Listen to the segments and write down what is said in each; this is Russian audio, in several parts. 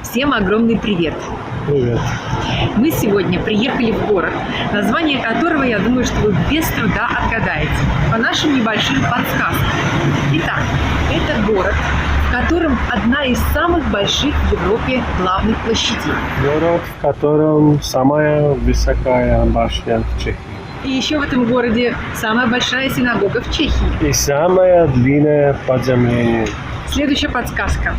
Всем огромный привет! Привет. Мы сегодня приехали в город, название которого, я думаю, что вы без труда отгадаете по нашим небольшим подсказкам. Итак, это город, в котором одна из самых больших в Европе главных площадей. Город, в котором самая высокая башня в Чехии. И еще в этом городе самая большая синагога в Чехии. И самое длинное подземление. Следующая подсказка.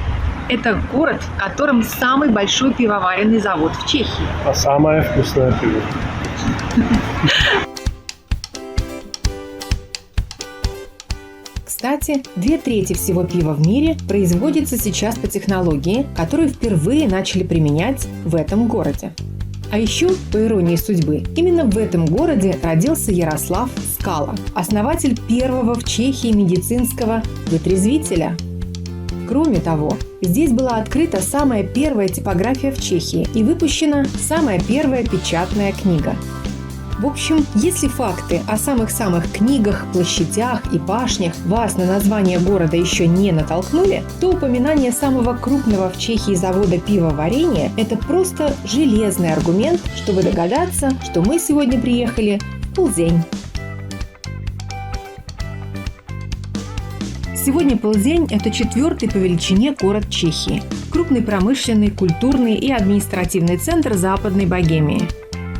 Это город, в котором самый большой пивоваренный завод в Чехии. А самое вкусное пиво. Кстати, 2/3 всего пива в мире производится сейчас по технологии, которую впервые начали применять в этом городе. А еще, по иронии судьбы, именно в этом городе родился Ярослав Скала, основатель первого в Чехии медицинского вытрезвителя. Кроме того, здесь была открыта самая первая типография в Чехии и выпущена самая первая печатная книга. В общем, если факты о самых-самых книгах, площадях и башнях вас на название города еще не натолкнули, то упоминание самого крупного в Чехии завода пивоварения – это просто железный аргумент, чтобы догадаться, что мы сегодня приехали в Плзень. Сегодня Плзень – это 4-й по величине город Чехии, крупный промышленный, культурный и административный центр Западной Богемии.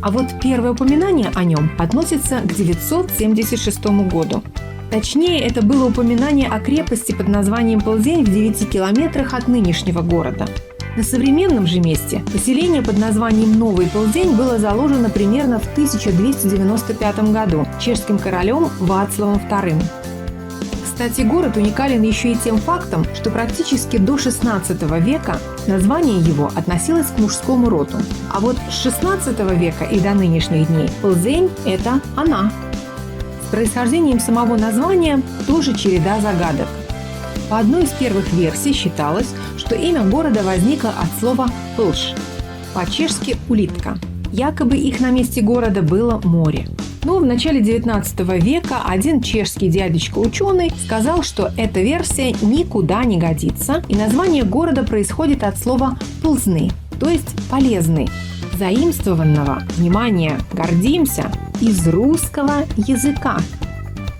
А вот первое упоминание о нем относится к 976 году. Точнее, это было упоминание о крепости под названием Плзень в 9 километрах от нынешнего города. На современном же месте поселение под названием Новый Плзень было заложено примерно в 1295 году чешским королем Вацлавом II. Кстати, город уникален еще и тем фактом, что практически до XVI века название его относилось к мужскому роду. А вот с XVI века и до нынешних дней Плзень – это она. С происхождением самого названия тоже череда загадок. По одной из первых версий считалось, что имя города возникло от слова «плш», по-чешски «улитка». Якобы их на месте города было море. Но в начале XIX века один чешский дядечка-ученый сказал, что эта версия никуда не годится, и название города происходит от слова «плзны», то есть «полезный», заимствованного, внимание, гордимся, из русского языка.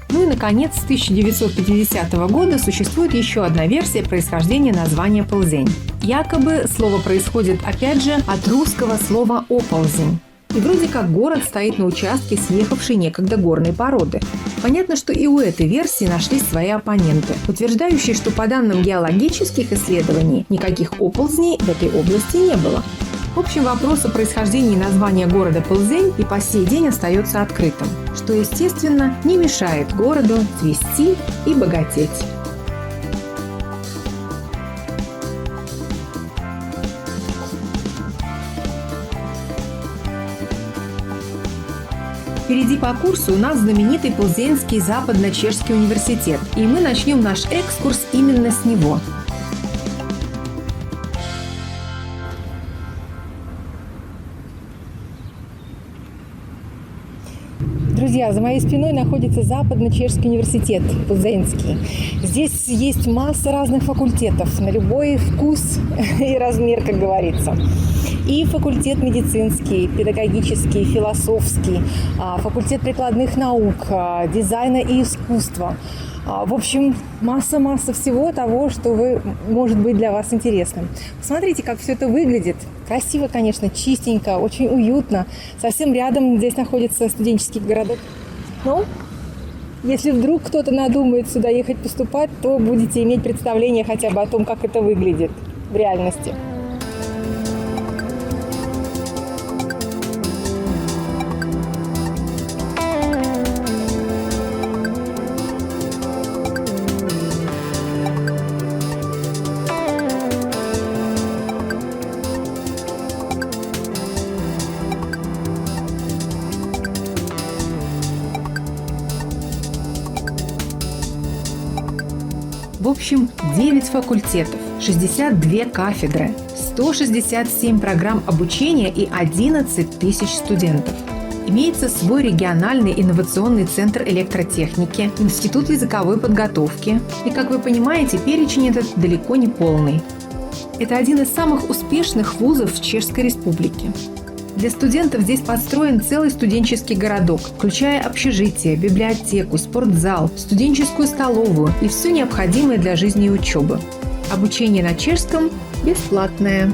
Ну и, наконец, с 1950 года существует еще одна версия происхождения названия Плзень. Якобы слово происходит, опять же, от русского слова «оползень». И вроде как город стоит на участке съехавшей некогда горной породы. Понятно, что и у этой версии нашлись свои оппоненты, утверждающие, что по данным геологических исследований никаких оползней в этой области не было. В общем, вопрос о происхождении названия города Плзень и по сей день остается открытым, что, естественно, не мешает городу цвести и богатеть. Впереди по курсу у нас знаменитый Плзенский западно-чешский университет, и мы начнем наш экскурс именно с него. Друзья, за моей спиной находится Западно-чешский университет, Плзенский. Здесь есть масса разных факультетов, на любой вкус и размер, как говорится. И факультет медицинский, педагогический, философский, факультет прикладных наук, дизайна и искусства. В общем, масса всего того, что может быть для вас интересным. Посмотрите, как все это выглядит. Красиво, конечно, чистенько, очень уютно. Совсем рядом здесь находится студенческий городок. Ну, если вдруг кто-то надумает сюда ехать поступать, то будете иметь представление хотя бы о том, как это выглядит в реальности. В общем, 9 факультетов, 62 кафедры, 167 программ обучения и 11 тысяч студентов. Имеется свой региональный инновационный центр электротехники, институт языковой подготовки. И, как вы понимаете, перечень этот далеко не полный. Это один из самых успешных вузов в Чешской Республике. Для студентов здесь построен целый студенческий городок, включая общежитие, библиотеку, спортзал, студенческую столовую и все необходимое для жизни и учебы. Обучение на чешском бесплатное.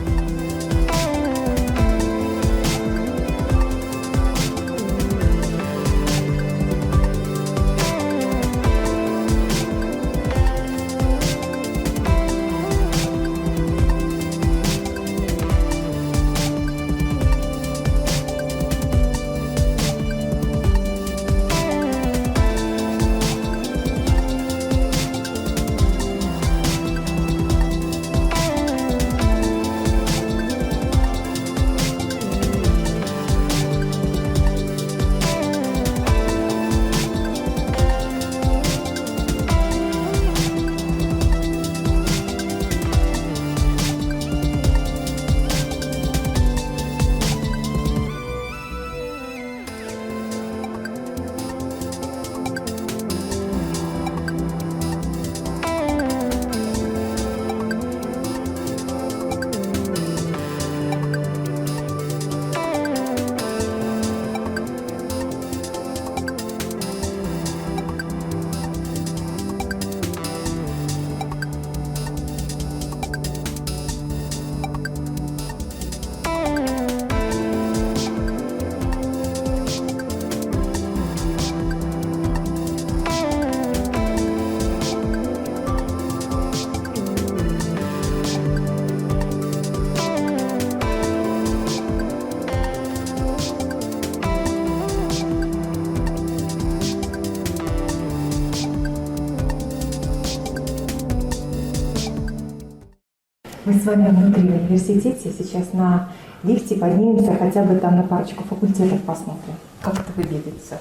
Мы с вами внутри в университете, сейчас на лифте поднимемся, хотя бы там на парочку факультетов посмотрим, как это выглядит все.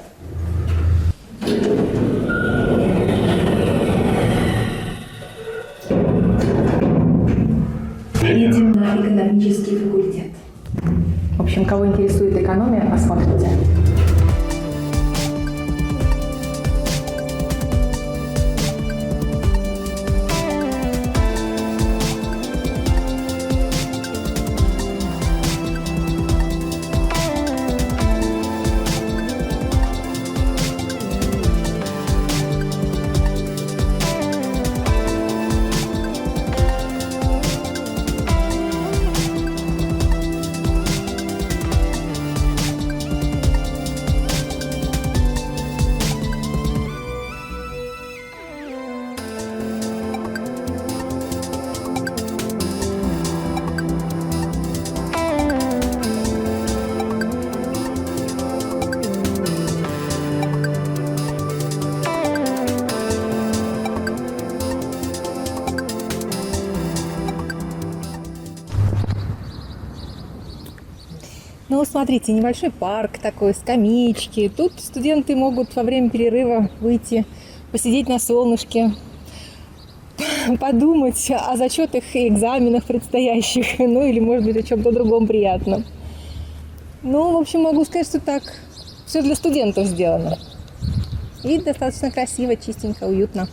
Едем на экономический факультет. В общем, кого интересует экономия, посмотрите. Ну, смотрите, небольшой парк такой, скамеечки. Тут студенты могут во время перерыва выйти, посидеть на солнышке, подумать о зачетах и экзаменах предстоящих, ну или, может быть, о чем-то другом приятном. Ну, в общем, могу сказать, что так все для студентов сделано. И достаточно красиво, чистенько, уютно.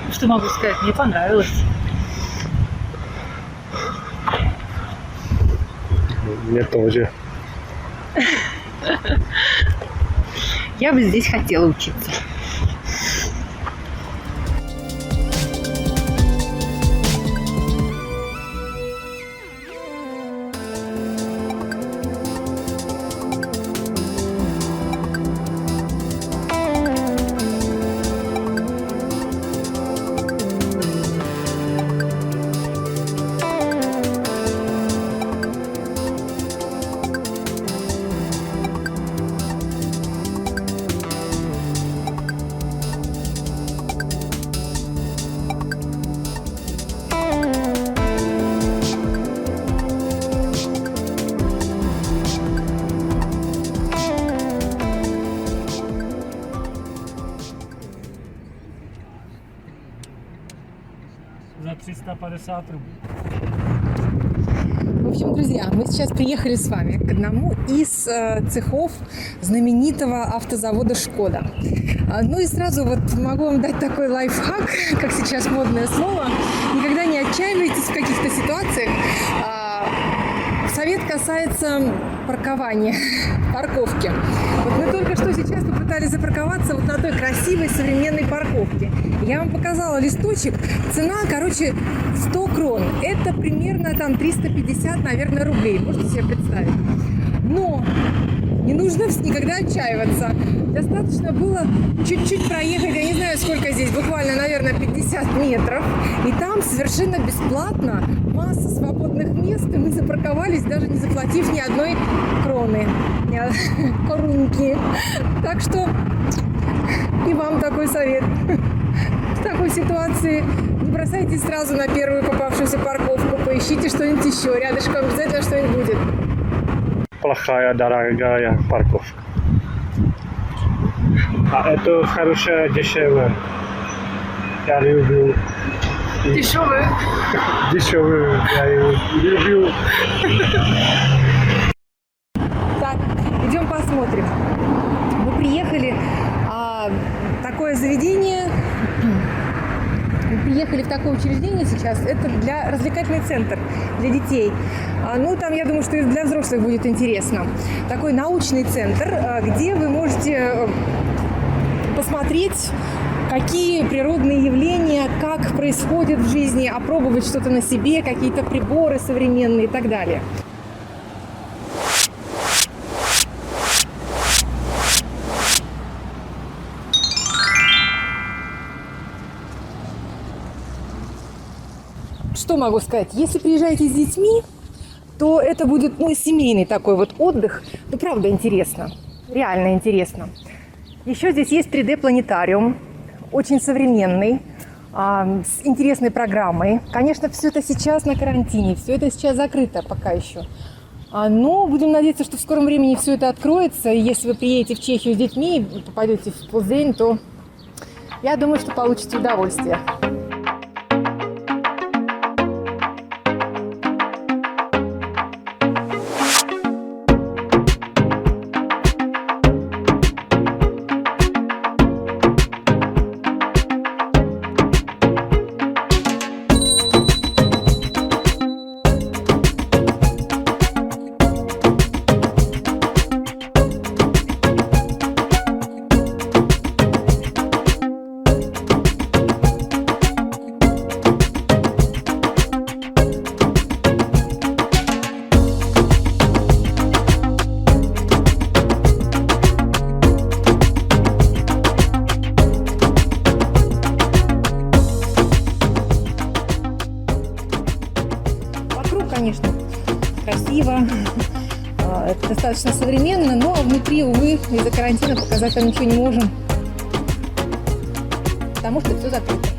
Что могу сказать? Мне понравилось. Мне тоже. Я бы здесь хотела учиться. За 350 рублей. В общем, друзья, мы сейчас приехали с вами к одному из цехов знаменитого автозавода «Шкода». Ну и сразу вот могу вам дать такой лайфхак, как сейчас модное слово. Никогда не отчаивайтесь в каких-то ситуациях. Совет касается паркования, парковки. Вот мы только что сейчас попытались запарковаться вот на той красивой современной парковке. Я вам показала листочек. Цена, 100 крон. Это примерно там 350, наверное, рублей. Можете себе представить. Но не нужно никогда отчаиваться. Достаточно было чуть-чуть проехать, я не знаю, сколько здесь, буквально, наверное, 50 метров. И там совершенно бесплатно масса свободных мест, и мы запарковались, даже не заплатив ни одной кроны, корунки. Так что и вам такой совет. В такой ситуации не бросайтесь сразу на первую попавшуюся парковку, поищите что-нибудь еще, рядышком обязательно что-нибудь будет. Плохая, дорогая парковка. А это хорошая, дешевая. Я люблю Дешевые. дешевую. Я ее люблю. Так, идем посмотрим. Мы приехали в такое заведение. Мы приехали в такое учреждение сейчас. Это для развлекательный центр для детей. Ну, там, я думаю, что и для взрослых будет интересно. Такой научный центр, где вы можете посмотреть, какие природные явления, как происходят в жизни, опробовать что-то на себе, какие-то приборы современные и так далее. Что могу сказать? Если приезжаете с детьми, то это будет семейный такой вот отдых. Ну, правда, интересно. Реально интересно. Еще здесь есть 3D-планетариум, очень современный, с интересной программой. Конечно, все это сейчас на карантине, все это сейчас закрыто пока еще. Но будем надеяться, что в скором времени все это откроется. И если вы приедете в Чехию с детьми и попадете в Плзень, то я думаю, что получите удовольствие. Конечно, красиво, это достаточно современно, но внутри, увы, из-за карантина показать там ничего не можем, потому что все закрыто.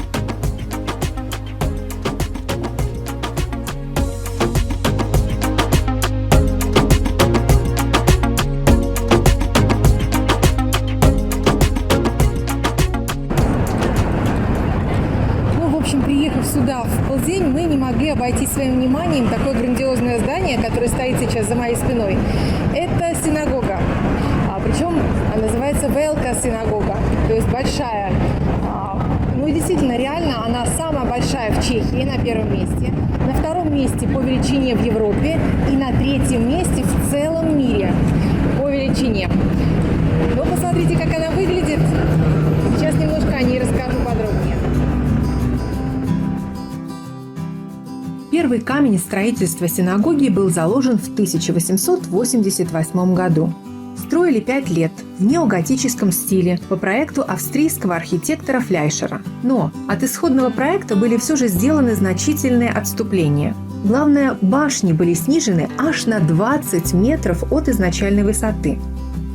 Приехав сюда, в Плзень, мы не могли обойти своим вниманием такое грандиозное здание, которое стоит сейчас за моей спиной. Это синагога. Причем называется Велка синагога, то есть большая. Ну, действительно, реально, она самая большая в Чехии, на первом месте. На втором месте по величине в Европе и на третьем месте в целом мире по величине. Но посмотрите, как она выглядит. Сейчас немножко о ней расскажу подробнее. Первый камень строительства синагоги был заложен в 1888 году. Строили 5 лет в неоготическом стиле по проекту австрийского архитектора Фляйшера. Но от исходного проекта были все же сделаны значительные отступления. Главное, башни были снижены аж на 20 метров от изначальной высоты.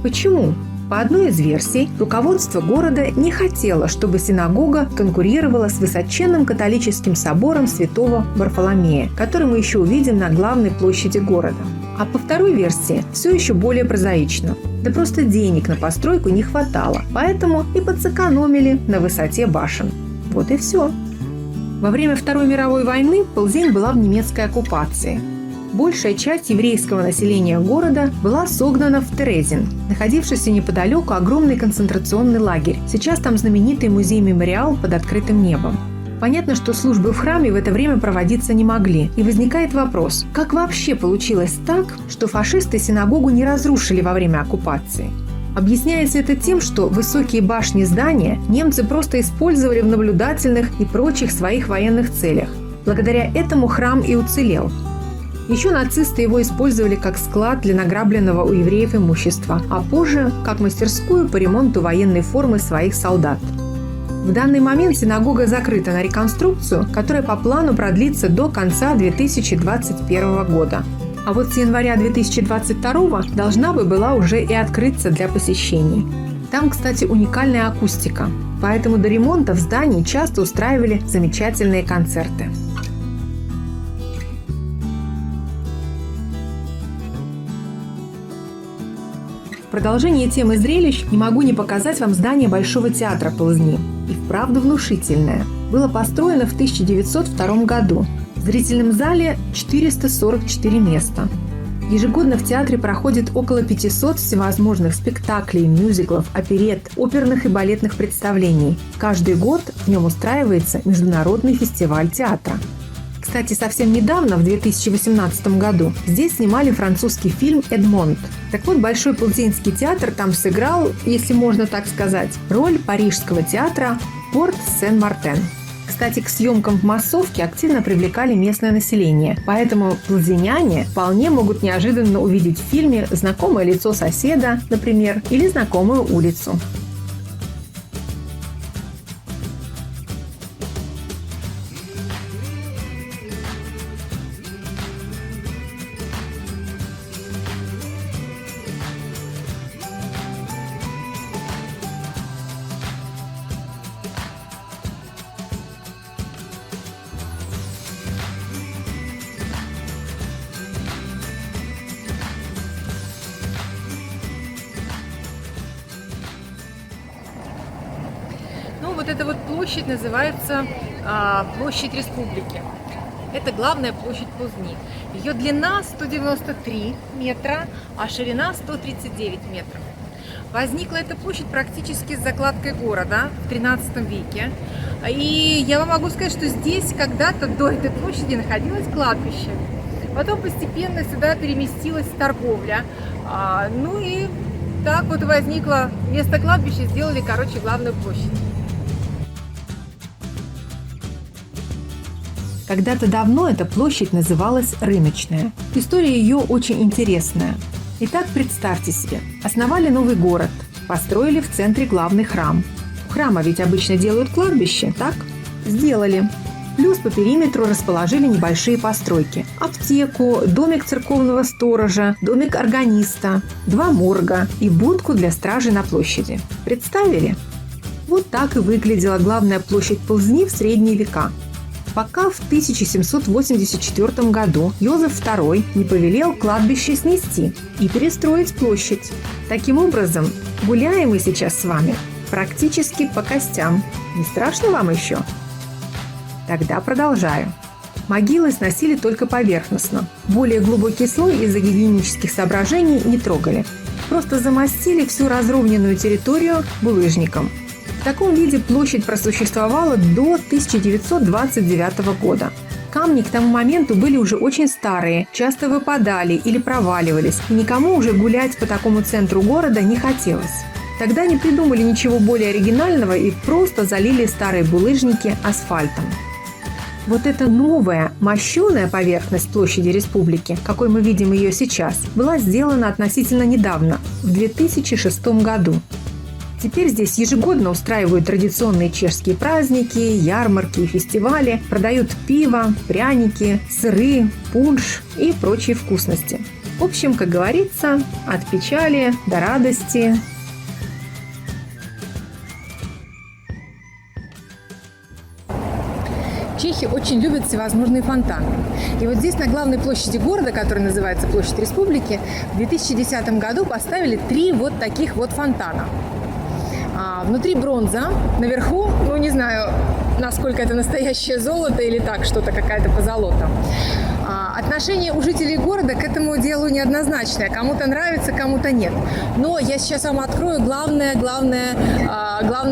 Почему? По одной из версий, руководство города не хотело, чтобы синагога конкурировала с высоченным католическим собором святого Варфоломея, который мы еще увидим на главной площади города. А по второй версии все еще более прозаично. Да просто денег на постройку не хватало, поэтому и подсэкономили на высоте башен. Вот и все. Во время Второй мировой войны Плзень была в немецкой оккупации. Большая часть еврейского населения города была согнана в Терезин, находившийся неподалеку огромный концентрационный лагерь. Сейчас там знаменитый музей-мемориал под открытым небом. Понятно, что службы в храме в это время проводиться не могли. И возникает вопрос, как вообще получилось так, что фашисты синагогу не разрушили во время оккупации? Объясняется это тем, что высокие башни здания немцы просто использовали в наблюдательных и прочих своих военных целях. Благодаря этому храм и уцелел. Еще нацисты его использовали как склад для награбленного у евреев имущества, а позже как мастерскую по ремонту военной формы своих солдат. В данный момент синагога закрыта на реконструкцию, которая по плану продлится до конца 2021 года. А вот с января 2022 должна бы была уже и открыться для посещений. Там, кстати, уникальная акустика, поэтому до ремонта в здании часто устраивали замечательные концерты. В продолжение темы зрелищ не могу не показать вам здание Большого театра Плзни. И вправду внушительное. Было построено в 1902 году. В зрительном зале 444 места. Ежегодно в театре проходит около 500 всевозможных спектаклей, мюзиклов, оперетт, оперных и балетных представлений. Каждый год в нем устраивается международный фестиваль театра. Кстати, совсем недавно, в 2018 году, здесь снимали французский фильм «Эдмонд». Так вот, Большой Плзенский театр там сыграл, если можно так сказать, роль парижского театра «Порт Сен-Мартен». Кстати, к съемкам в массовке активно привлекали местное население, поэтому плзеняне вполне могут неожиданно увидеть в фильме знакомое лицо соседа, например, или знакомую улицу. Вот эта вот площадь называется Площадь Республики. Это главная площадь Плзни. Ее длина 193 метра, а ширина 139 метров. Возникла эта площадь практически с закладкой города в 13 веке. И я вам могу сказать, что здесь когда-то до этой площади находилось кладбище. Потом постепенно сюда переместилась торговля. Ну и так вот возникло вместо кладбища, сделали, главную площадь. Когда-то давно эта площадь называлась Рыночная. История ее очень интересная. Итак, представьте себе, основали новый город, построили в центре главный храм. У храма ведь обычно делают кладбище, так? Сделали. Плюс по периметру расположили небольшие постройки. Аптеку, домик церковного сторожа, домик органиста, 2 морга и будку для стражи на площади. Представили? Вот так и выглядела главная площадь Плзни в средние века. Пока в 1784 году Йозеф II не повелел кладбище снести и перестроить площадь. Таким образом, гуляем мы сейчас с вами практически по костям. Не страшно вам еще? Тогда продолжаю. Могилы сносили только поверхностно. Более глубокий слой из-за гигиенических соображений не трогали. Просто замостили всю разровненную территорию булыжником. В таком виде площадь просуществовала до 1929 года. Камни к тому моменту были уже очень старые, часто выпадали или проваливались, и никому уже гулять по такому центру города не хотелось. Тогда не придумали ничего более оригинального и просто залили старые булыжники асфальтом. Вот эта новая, мощеная поверхность площади Республики, какой мы видим ее сейчас, была сделана относительно недавно, в 2006 году. Теперь здесь ежегодно устраивают традиционные чешские праздники, ярмарки и фестивали, продают пиво, пряники, сыры, пунш и прочие вкусности. В общем, как говорится, от печали до радости. Чехи очень любят всевозможные фонтаны. И вот здесь, на главной площади города, которая называется Площадь Республики, в 2010 году поставили 3 вот таких вот фонтана. Внутри бронза, наверху, не знаю, насколько это настоящее золото или так, что-то какая-то позолота. Отношение у жителей города к этому делу неоднозначное. Кому-то нравится, кому-то нет. Но я сейчас вам открою главный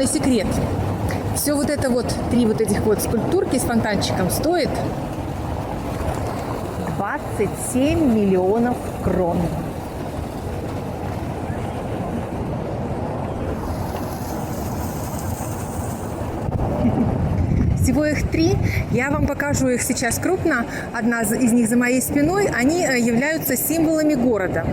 секрет. Все вот это вот, 3 вот этих вот скульптурки с фонтанчиком стоит 27 миллионов крон. Всего их 3. Я вам покажу их сейчас крупно. Одна из них за моей спиной. Они являются символами города.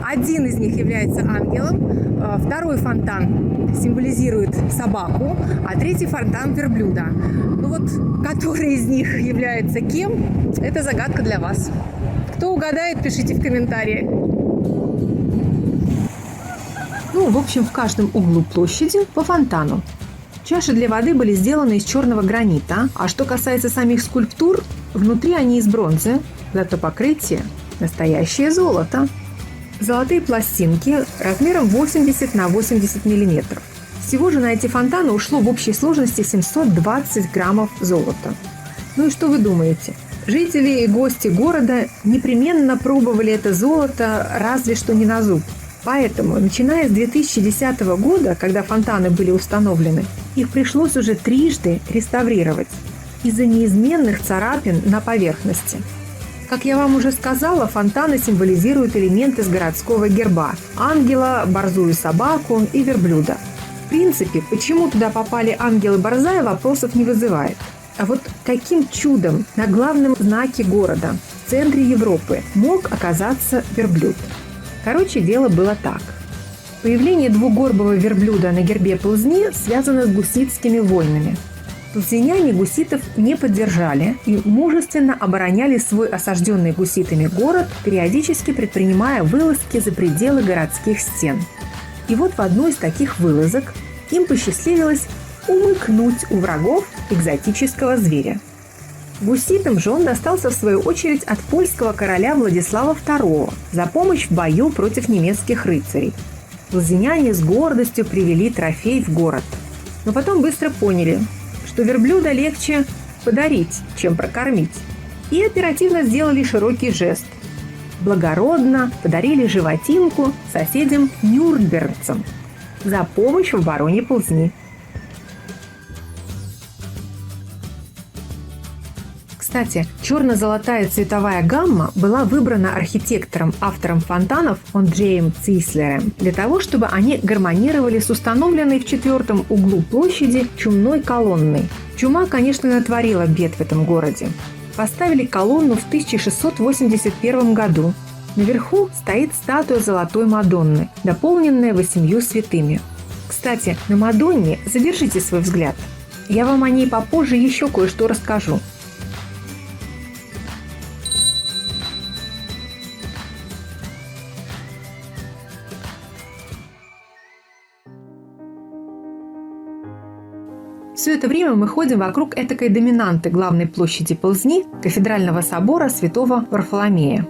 Один из них является ангелом, второй фонтан символизирует собаку, а третий фонтан верблюда. Ну вот, который из них является кем, это загадка для вас. Кто угадает, пишите в комментарии. Ну, в общем, в каждом углу площади по фонтану. Чаши для воды были сделаны из черного гранита, а что касается самих скульптур, внутри они из бронзы, зато покрытие – настоящее золото. Золотые пластинки размером 80 на 80 миллиметров. Всего же на эти фонтаны ушло в общей сложности 720 граммов золота. Ну и что вы думаете? Жители и гости города непременно пробовали это золото разве что не на зуб. Поэтому, начиная с 2010 года, когда фонтаны были установлены, их пришлось уже трижды реставрировать из-за неизменных царапин на поверхности. Как я вам уже сказала, фонтаны символизируют элементы с городского герба – ангела, борзую собаку и верблюда. В принципе, почему туда попали ангелы борзая, вопросов не вызывает. А вот каким чудом на главном знаке города, в центре Европы, мог оказаться верблюд? Короче, дело было так. Появление двугорбого верблюда на гербе Плзни связано с гуситскими войнами. Плзеняне гуситов не поддержали и мужественно обороняли свой осажденный гуситами город, периодически предпринимая вылазки за пределы городских стен. И вот в одной из таких вылазок им посчастливилось умыкнуть у врагов экзотического зверя. Гуситам же он достался в свою очередь от польского короля Владислава II за помощь в бою против немецких рыцарей. Плзеняне с гордостью привели трофей в город. Но потом быстро поняли, что верблюда легче подарить, чем прокормить. И оперативно сделали широкий жест. Благородно подарили животинку соседям нюрнбергцам за помощь в обороне Плзни. Кстати, черно-золотая цветовая гамма была выбрана архитектором, автором фонтанов Андреем Цислером для того, чтобы они гармонировали с установленной в 4-м углу площади чумной колонной. Чума, конечно, натворила бед в этом городе. Поставили колонну в 1681 году. Наверху стоит статуя Золотой Мадонны, дополненная 8 святыми. Кстати, на Мадонне задержите свой взгляд. Я вам о ней попозже еще кое-что расскажу. Все это время мы ходим вокруг этакой доминанты главной площади Плзни – кафедрального собора святого Варфоломея.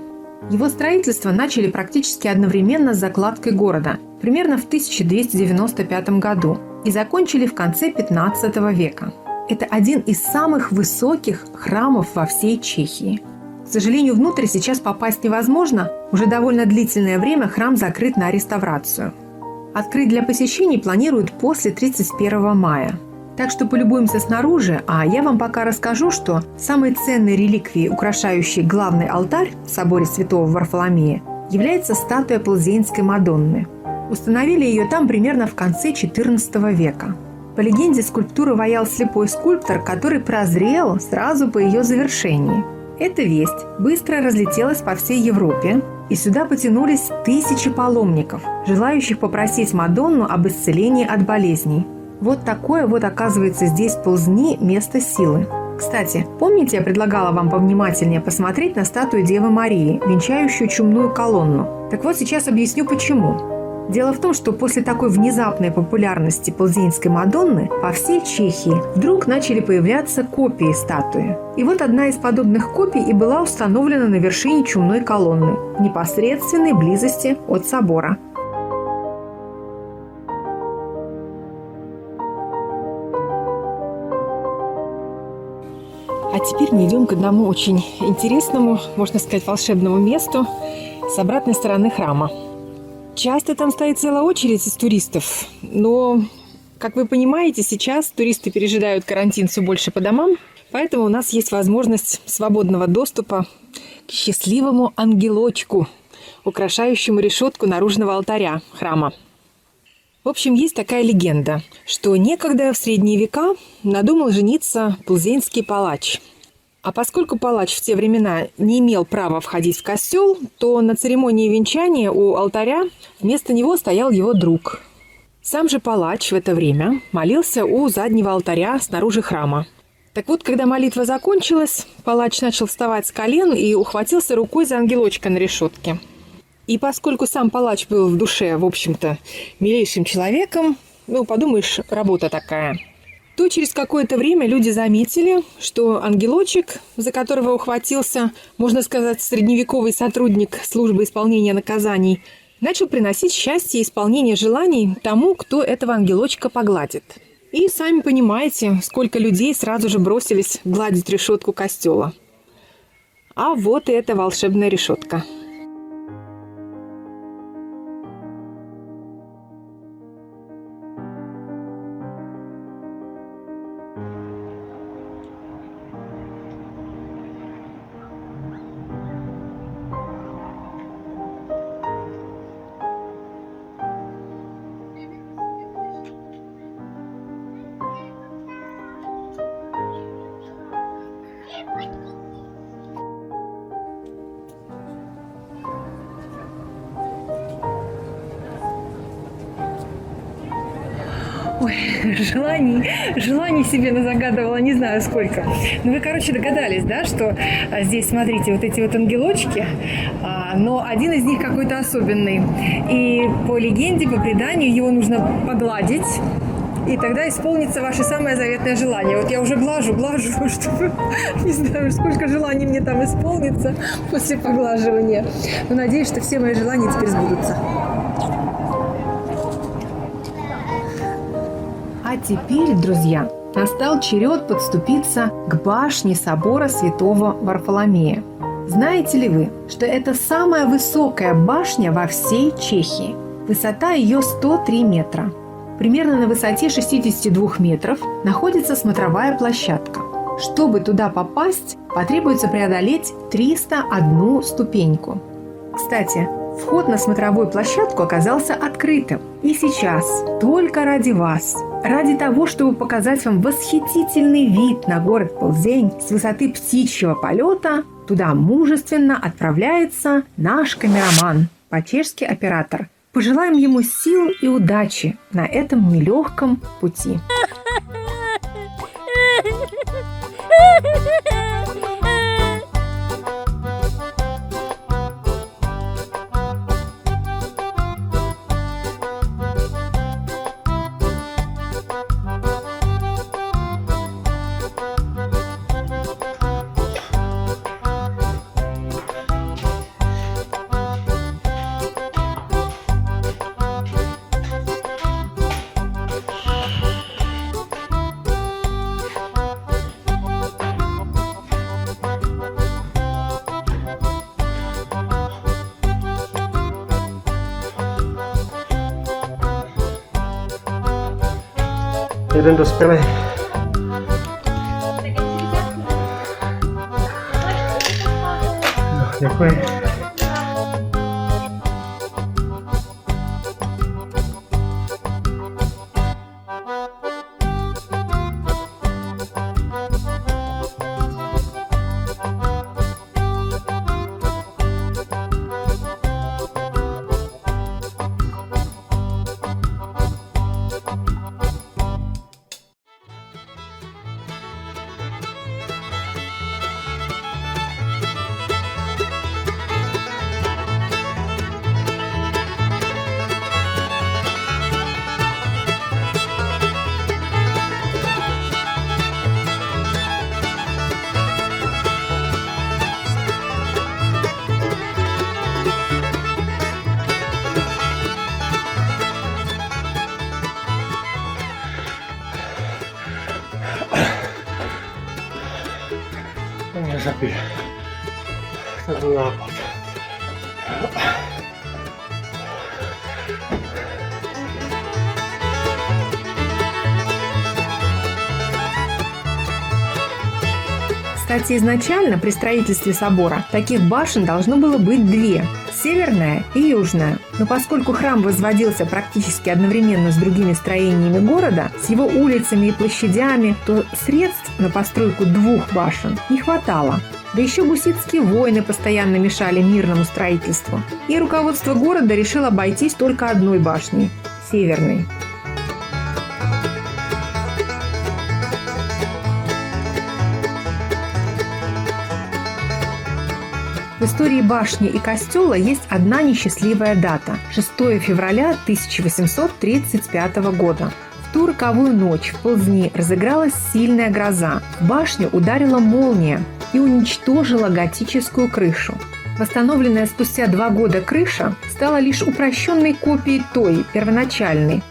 Его строительство начали практически одновременно с закладкой города, примерно в 1295 году, и закончили в конце 15 века. Это один из самых высоких храмов во всей Чехии. К сожалению, внутрь сейчас попасть невозможно, уже довольно длительное время храм закрыт на реставрацию. Открыть для посещений планируют после 31 мая. Так что полюбуемся снаружи, а я вам пока расскажу, что самой ценной реликвией, украшающей главный алтарь в соборе святого Варфоломея, является статуя Плзенской Мадонны. Установили ее там примерно в конце XIV века. По легенде, скульптуру ваял слепой скульптор, который прозрел сразу по ее завершении. Эта весть быстро разлетелась по всей Европе, и сюда потянулись тысячи паломников, желающих попросить Мадонну об исцелении от болезней. Вот такое вот оказывается здесь в Плзни место силы. Кстати, помните, я предлагала вам повнимательнее посмотреть на статую Девы Марии, венчающую чумную колонну? Так вот, сейчас объясню почему. Дело в том, что после такой внезапной популярности Плзенской Мадонны по всей Чехии вдруг начали появляться копии статуи. И вот одна из подобных копий и была установлена на вершине чумной колонны, в непосредственной близости от собора. теперь мы идем к одному очень интересному, можно сказать, волшебному месту с обратной стороны храма. Часто там стоит целая очередь из туристов, но, как вы понимаете, сейчас туристы пережидают карантин все больше по домам, поэтому у нас есть возможность свободного доступа к счастливому ангелочку, украшающему решетку наружного алтаря храма. В общем, есть такая легенда, что некогда в средние века надумал жениться плзенский палач. А поскольку палач в те времена не имел права входить в костел, то на церемонии венчания у алтаря вместо него стоял его друг. Сам же палач в это время молился у заднего алтаря снаружи храма. Так вот, когда молитва закончилась, палач начал вставать с колен и ухватился рукой за ангелочка на решетке. И поскольку сам палач был в душе, в общем-то, милейшим человеком, подумаешь, работа такая, то через какое-то время люди заметили, что ангелочек, за которого ухватился, можно сказать, средневековый сотрудник службы исполнения наказаний, начал приносить счастье и исполнение желаний тому, кто этого ангелочка погладит. И сами понимаете, сколько людей сразу же бросились гладить решетку костела. А вот и эта волшебная решетка. Ой, желаний себе назагадывала не знаю сколько. Ну, вы, догадались, да, что здесь, смотрите, вот эти вот ангелочки, но один из них какой-то особенный. И по легенде, по преданию, его нужно погладить, и тогда исполнится ваше самое заветное желание. Вот я уже глажу, чтобы, не знаю, сколько желаний мне там исполнится после поглаживания. Но надеюсь, что все мои желания теперь сбудутся. А теперь, друзья, настал черед подступиться к башне собора святого Варфоломея. Знаете ли вы, что это самая высокая башня во всей Чехии? Высота ее 103 метра. Примерно на высоте 62 метров находится смотровая площадка. Чтобы туда попасть, потребуется преодолеть 301 ступеньку. Кстати, вход на смотровую площадку оказался открытым. И сейчас, только ради вас, ради того, чтобы показать вам восхитительный вид на город Плзень с высоты птичьего полета, туда мужественно отправляется наш камераман, по-чешски оператор. Пожелаем ему сил и удачи на этом нелегком пути. Jeden dospělý. Děkuji. Я запил. Это напад. Кстати, изначально при строительстве собора таких башен должно было быть две – северная и южная. Но поскольку храм возводился практически одновременно с другими строениями города, с его улицами и площадями, то средств на постройку двух башен не хватало. Да еще гуситские войны постоянно мешали мирному строительству. И руководство города решило обойтись только одной башней – северной. В истории башни и костела есть одна несчастливая дата – 6 февраля 1835 года. В ту роковую ночь в полдни разыгралась сильная гроза. В башню ударила молния и уничтожила готическую крышу. Восстановленная спустя 2 года крыша стала лишь упрощенной копией той, первоначальной.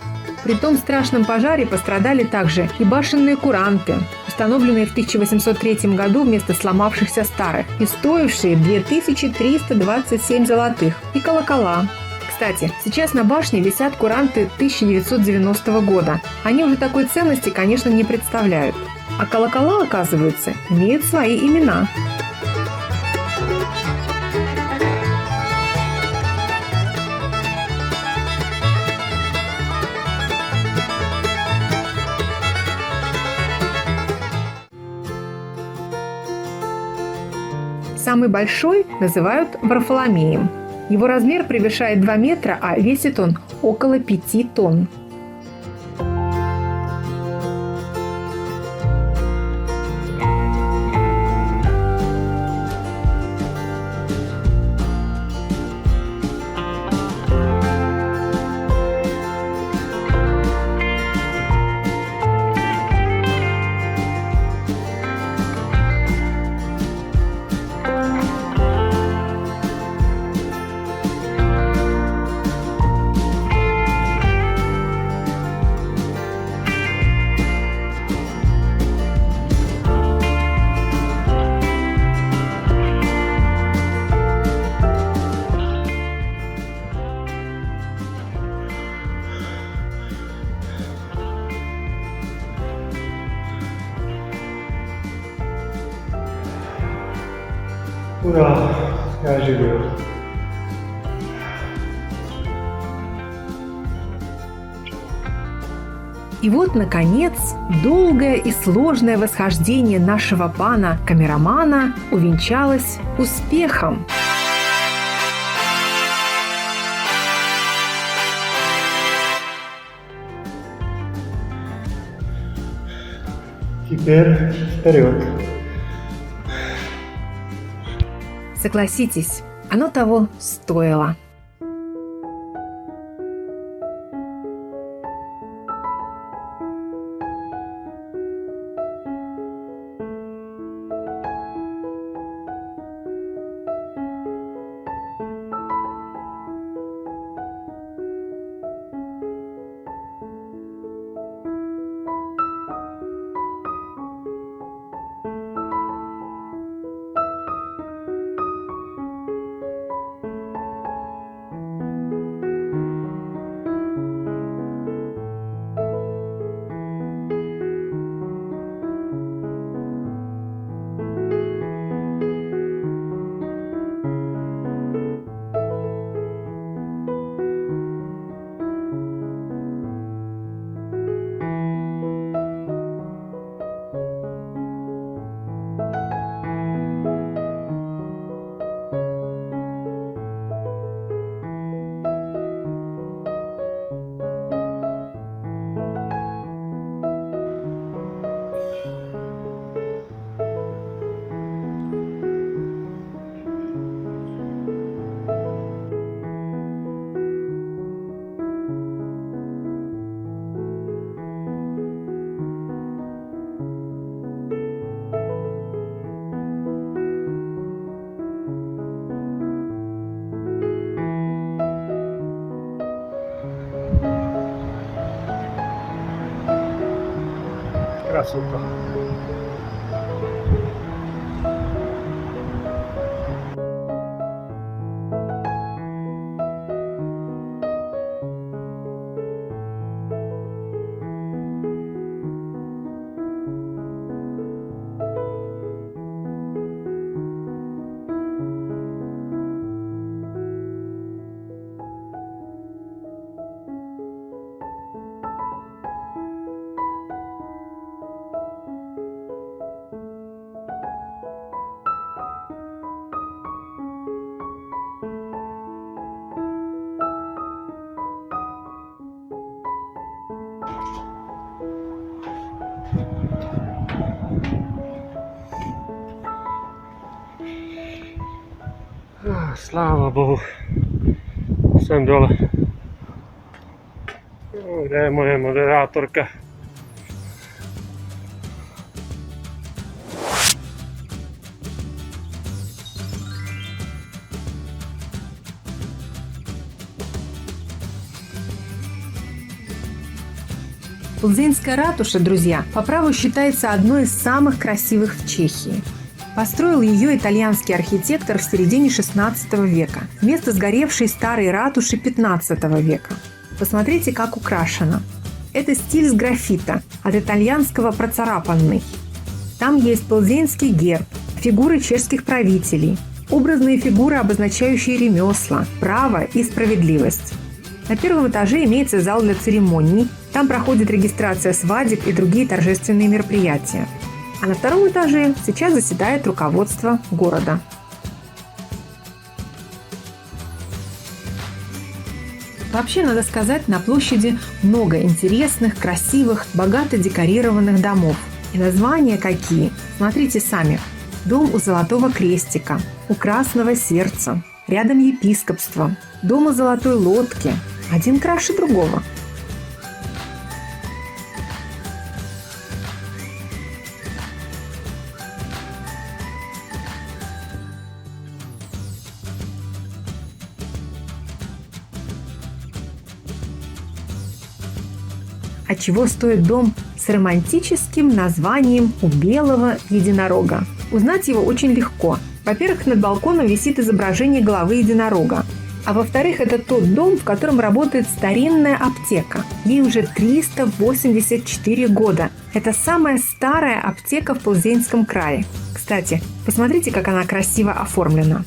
При том страшном пожаре пострадали также и башенные куранты, установленные в 1803 году вместо сломавшихся старых и стоившие 2327 золотых, и колокола. Кстати, сейчас на башне висят куранты 1990 года. Они уже такой ценности, конечно, не представляют. А колокола, оказывается, имеют свои имена. Самый большой называют Варфоломеем. Его размер превышает 2 метра, а весит он около 5 тонн. Ура! Я живу. И вот, наконец, долгое и сложное восхождение нашего пана-камерамана увенчалось успехом. Теперь вперед. Согласитесь, оно того стоило. Красота. Слава Богу. Sem dole. Kde je moje moderátorka? Плзенская ратуша, друзья, по праву считается одной из самых красивых в Чехии. Построил ее итальянский архитектор в середине XVI века, вместо сгоревшей старой ратуши XV века. Посмотрите, как украшено. Это стиль с графита, от итальянского «процарапанный». Там есть плзенский герб, фигуры чешских правителей, образные фигуры, обозначающие ремесла, право и справедливость. На первом этаже имеется зал для церемоний, там проходит регистрация свадеб и другие торжественные мероприятия. А на втором этаже сейчас заседает руководство города. Вообще, надо сказать, на площади много интересных, красивых, богато декорированных домов. И названия какие? Смотрите сами. Дом у Золотого крестика, у Красного сердца, рядом епископство, дом у Золотой лодки, один краше другого. А чего стоит дом с романтическим названием «У белого единорога»? Узнать его очень легко. Во-первых, над балконом висит изображение головы единорога. А во-вторых, это тот дом, в котором работает старинная аптека. Ей уже 384 года. Это самая старая аптека в Плзенском крае. Кстати, посмотрите, как она красиво оформлена.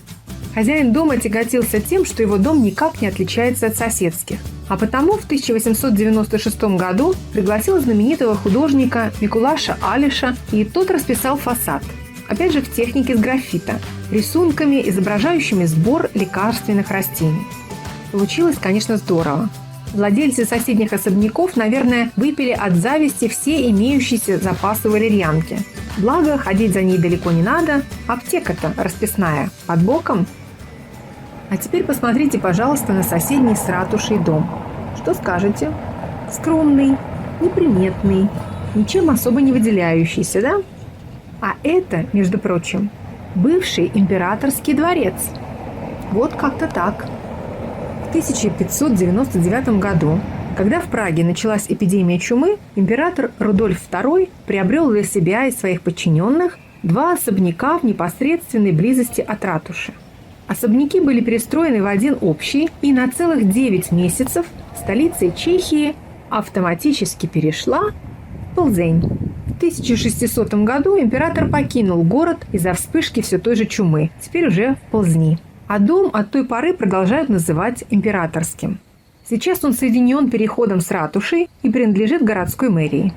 Хозяин дома тяготился тем, что его дом никак не отличается от соседских. А потому в 1896 году пригласил знаменитого художника Микулаша Алиша, и тот расписал фасад. Опять же в технике с графита, рисунками, изображающими сбор лекарственных растений. Получилось, конечно, здорово. Владельцы соседних особняков, наверное, выпили от зависти все имеющиеся запасы валерьянки. Благо, ходить за ней далеко не надо, аптека-то расписная, под боком. А теперь посмотрите, пожалуйста, на соседний с ратушей дом. Что скажете? Скромный, неприметный, ничем особо не выделяющийся, да? А это, между прочим, бывший императорский дворец. Вот как-то так. В 1599 году, когда в Праге началась эпидемия чумы, император Рудольф II приобрел для себя и своих подчиненных 2 особняка в непосредственной близости от ратуши. Особняки были перестроены в один общий, и на целых 9 месяцев столица Чехии автоматически перешла в Плзень. В 1600 году император покинул город из-за вспышки все той же чумы, теперь уже в Плзни. А дом от той поры продолжают называть императорским. Сейчас он соединен переходом с ратушей и принадлежит городской мэрии.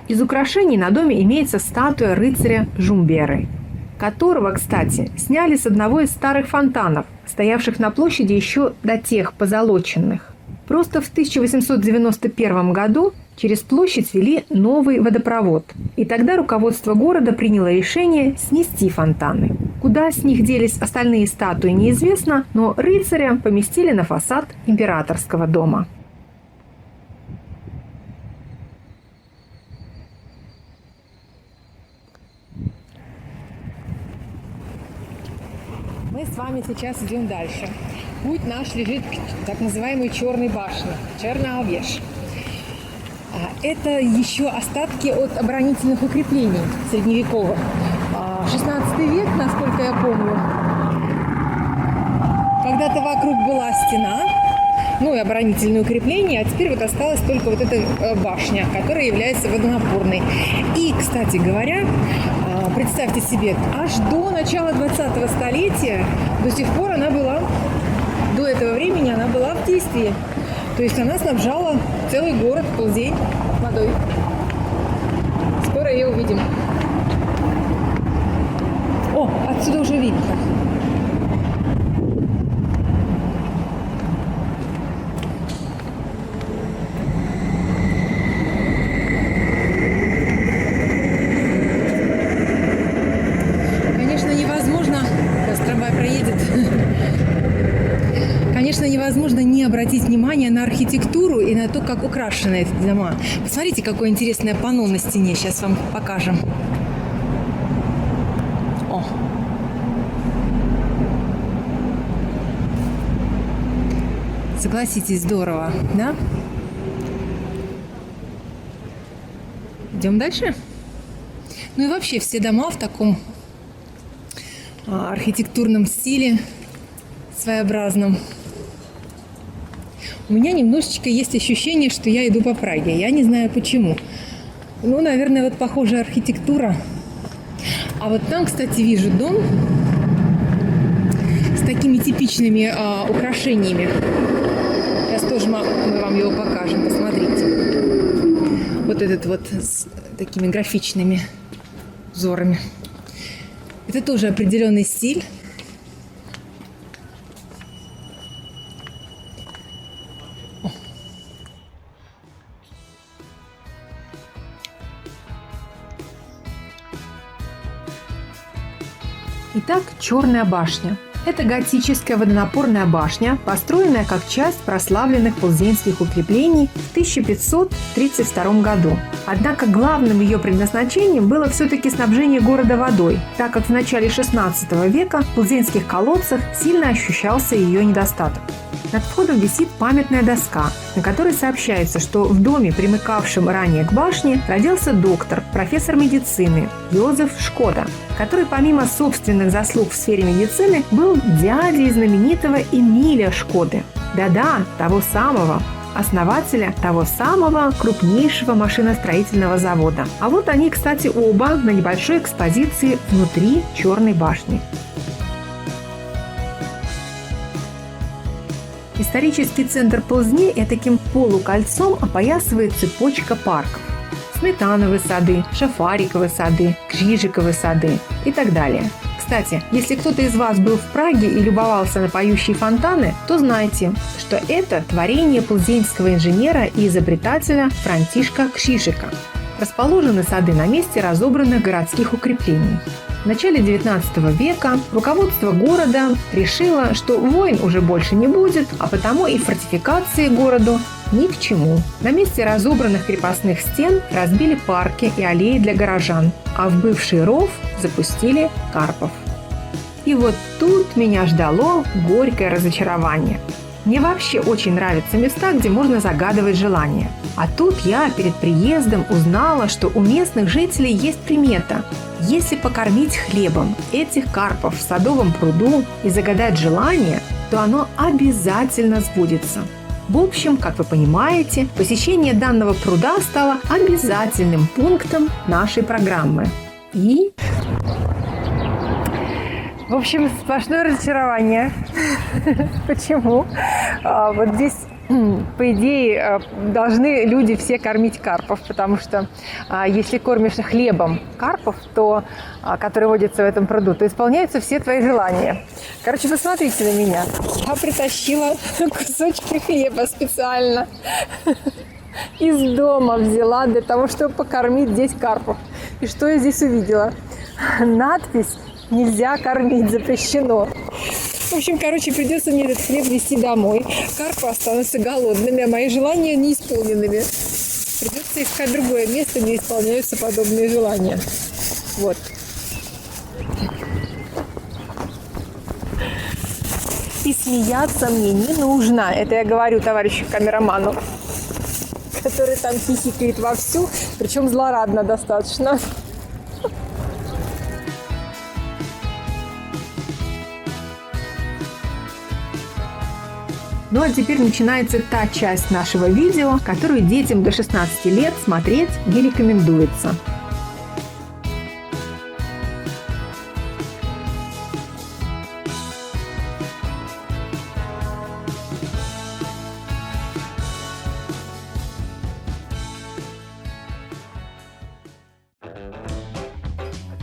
Из украшений на доме имеется статуя рыцаря Жумберы, которого, кстати, сняли с одного из старых фонтанов, стоявших на площади еще до тех позолоченных. Просто в 1891 году через площадь вели новый водопровод, и тогда руководство города приняло решение снести фонтаны. Куда с них делись остальные статуи, неизвестно, но рыцаря поместили на фасад императорского дома. Мы с вами сейчас идем дальше. Путь наш лежит к так называемой Черной башне, Черноавеш. Это еще остатки от оборонительных укреплений средневековых. 16 век, насколько я помню. Когда-то вокруг была стена, ну и оборонительные укрепления, а теперь вот осталась только вот эта башня, которая является водонапорной. И, кстати говоря, представьте себе, аж до начала 20-го столетия до сих пор она была, до этого времени она была в действии. То есть она снабжала целый город Плзень водой. Скоро ее увидим. О, отсюда уже видно. Конечно, невозможно, сейчас трамвай проедет, внимание на архитектуру и на то, как украшены эти дома. Посмотрите, какое интересное панно на стене. Сейчас вам покажем. О. Согласитесь, здорово, да? Идем дальше? Ну и вообще все дома в таком архитектурном стиле своеобразном. У меня немножечко есть ощущение, что я иду по Праге. Я не знаю почему. Ну, наверное, вот похожая архитектура. А вот там, кстати, вижу дом с такими типичными украшениями. Сейчас тоже мы вам его покажем. Посмотрите. Вот этот вот с такими графичными узорами. Это тоже определенный стиль. Итак, Черная башня. Это готическая водонапорная башня, построенная как часть прославленных плзенских укреплений в 1532 году. Однако главным ее предназначением было все-таки снабжение города водой, так как в начале XVI века в плзенских колодцах сильно ощущался ее недостаток. Над входом висит памятная доска, на которой сообщается, что в доме, примыкавшем ранее к башне, родился доктор, профессор медицины Йозеф Шкода, который помимо собственных заслуг в сфере медицины был дядей знаменитого Эмиля Шкоды. Да-да, того самого, основателя того самого крупнейшего машиностроительного завода. А вот они, кстати, оба на небольшой экспозиции внутри Черной башни. Исторический центр Плзни таким полукольцом опоясывает цепочка парков. Сметановые сады, Шафариковые сады, Крижиковые сады и так далее. Кстати, если кто-то из вас был в Праге и любовался на поющие фонтаны, то знайте, что это творение плзенского инженера и изобретателя Франтишка Крижика. Расположены сады на месте разобранных городских укреплений. В начале XIX века руководство города решило, что войн уже больше не будет, а потому и фортификации городу ни к чему. На месте разобранных крепостных стен разбили парки и аллеи для горожан, а в бывший ров запустили карпов. И вот тут меня ждало горькое разочарование. Мне вообще очень нравятся места, где можно загадывать желания. А тут я перед приездом узнала, что у местных жителей есть примета. Если покормить хлебом этих карпов в садовом пруду и загадать желание, то оно обязательно сбудется. В общем, как вы понимаете, посещение данного пруда стало обязательным пунктом нашей программы. И... В общем, сплошное разочарование. Почему? Вот здесь, по идее, должны люди все кормить карпов, потому что если кормишь хлебом карпов, которые водятся в этом пруду, то исполняются все твои желания. Короче, посмотрите на меня. Я притащила кусочки хлеба специально. Из дома взяла для того, чтобы покормить здесь карпов. И что я здесь увидела? Надпись «Нельзя кормить, запрещено». В общем, придется мне этот хлеб везти домой. Карпы останутся голодными, а мои желания неисполненными. Придется искать другое место, где исполняются подобные желания. Вот. И смеяться мне не нужно. Это я говорю товарищу камераману, который там хихикает вовсю, причем злорадно достаточно. Ну а теперь начинается та часть нашего видео, которую детям до 16 лет смотреть не рекомендуется.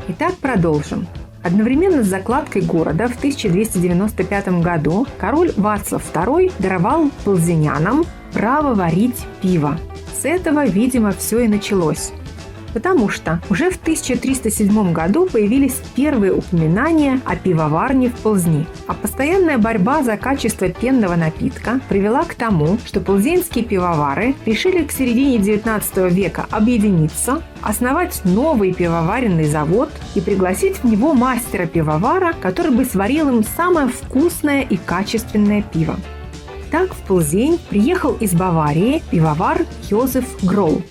Итак, продолжим. Одновременно с закладкой города в 1295 году король Вацлав II даровал плзенянам право варить пиво. С этого, видимо, все и началось. Потому что уже в 1307 году появились первые упоминания о пивоварне в Ползни. А постоянная борьба за качество пенного напитка привела к тому, что ползенские пивовары решили к середине XIX века объединиться, основать новый пивоваренный завод и пригласить в него мастера-пивовара, который бы сварил им самое вкусное и качественное пиво. Так в Плзень приехал из Баварии пивовар Йозеф Гролл.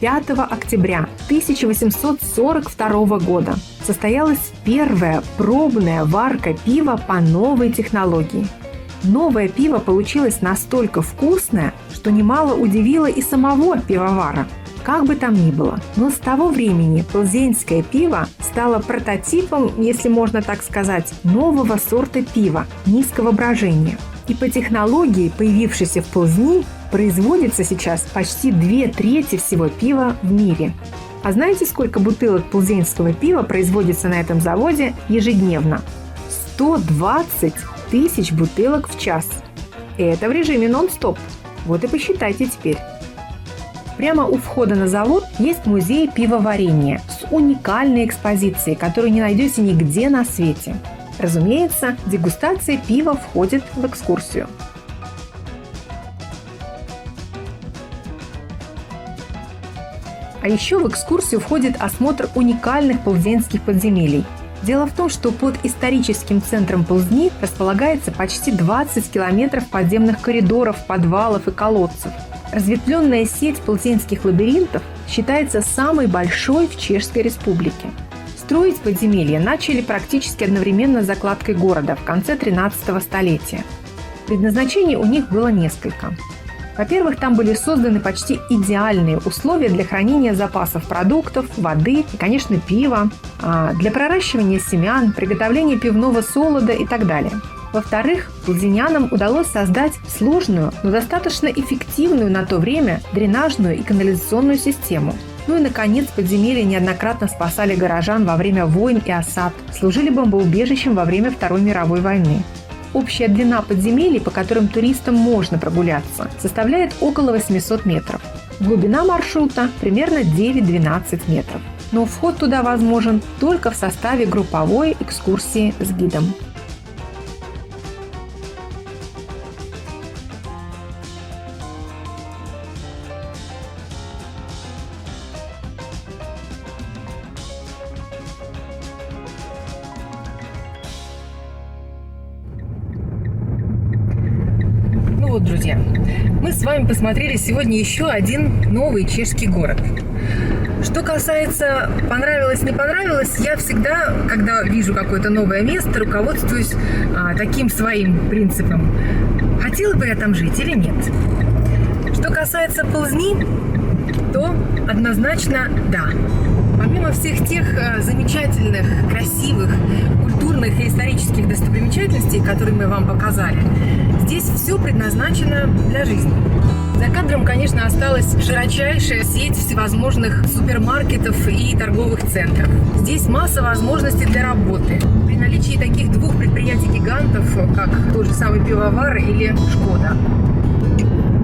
5 октября 1842 года состоялась первая пробная варка пива по новой технологии. Новое пиво получилось настолько вкусное, что немало удивило и самого пивовара. Как бы там ни было, но с того времени плзенское пиво стало прототипом, если можно так сказать, нового сорта пива низкого брожения. И по технологии, появившейся в Плзни, производится сейчас почти 2/3 всего пива в мире. А знаете, сколько бутылок плзенского пива производится на этом заводе ежедневно? 120 тысяч бутылок в час. И это в режиме нон-стоп. Вот и посчитайте теперь. Прямо у входа на завод есть музей пивоварения с уникальной экспозицией, которую не найдете нигде на свете. Разумеется, дегустация пива входит в экскурсию. А еще в экскурсию входит осмотр уникальных плзенских подземелий. Дело в том, что под историческим центром Плзни располагается почти 20 километров подземных коридоров, подвалов и колодцев. Разветвленная сеть плзенских лабиринтов считается самой большой в Чешской Республике. Строить подземелья начали практически одновременно с закладкой города в конце 13 столетия. Предназначений у них было несколько. Во-первых, там были созданы почти идеальные условия для хранения запасов продуктов, воды и, конечно, пива, для проращивания семян, приготовления пивного солода и так далее. Во-вторых, плзенянам удалось создать сложную, но достаточно эффективную на то время дренажную и канализационную систему. Ну и, наконец, подземелья неоднократно спасали горожан во время войн и осад, служили бомбоубежищем во время Второй мировой войны. Общая длина подземелий, по которым туристам можно прогуляться, составляет около 800 метров. Глубина маршрута примерно 9-12 метров. Но вход туда возможен только в составе групповой экскурсии с гидом. Вот, друзья, мы с вами посмотрели сегодня еще один новый чешский город. Что касается понравилось, не понравилось, я всегда, когда вижу какое-то новое место, руководствуюсь таким своим принципом. Хотела бы я там жить или нет? Что касается Плзни, то однозначно да. Помимо всех тех замечательных, красивых, культурных и исторических достопримечательностей, которые мы вам показали, здесь все предназначено для жизни. За кадром, конечно, осталась широчайшая сеть всевозможных супермаркетов и торговых центров. Здесь масса возможностей для работы. При наличии таких двух предприятий-гигантов, как тот же самый пивовар или Шкода.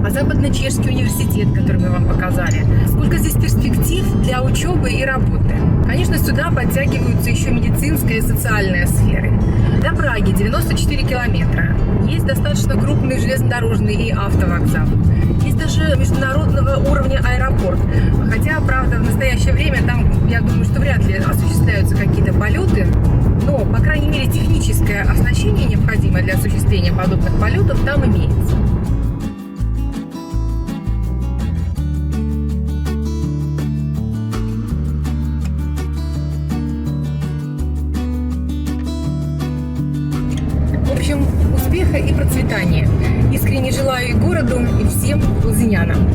А Западно-Чешский университет, который мы вам показали. Сколько здесь перспектив для учебы и работы. Конечно, сюда подтягиваются еще медицинская и социальная сферы. До Праги 94 километра. Есть достаточно крупный железнодорожный и автовокзал. Есть даже международного уровня аэропорт. Хотя, правда, в настоящее время там, я думаю, что вряд ли осуществляются какие-то полеты. Но, по крайней мере, техническое оснащение, необходимое для осуществления подобных полетов, там имеется. Успеха и процветания. Искренне желаю и городу, и всем плзенянам.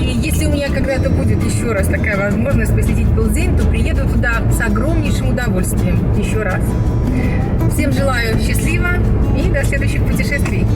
И если у меня когда-то будет еще раз такая возможность посетить Плзень, то приеду туда с огромнейшим удовольствием еще раз. Всем желаю счастливо и до следующих путешествий.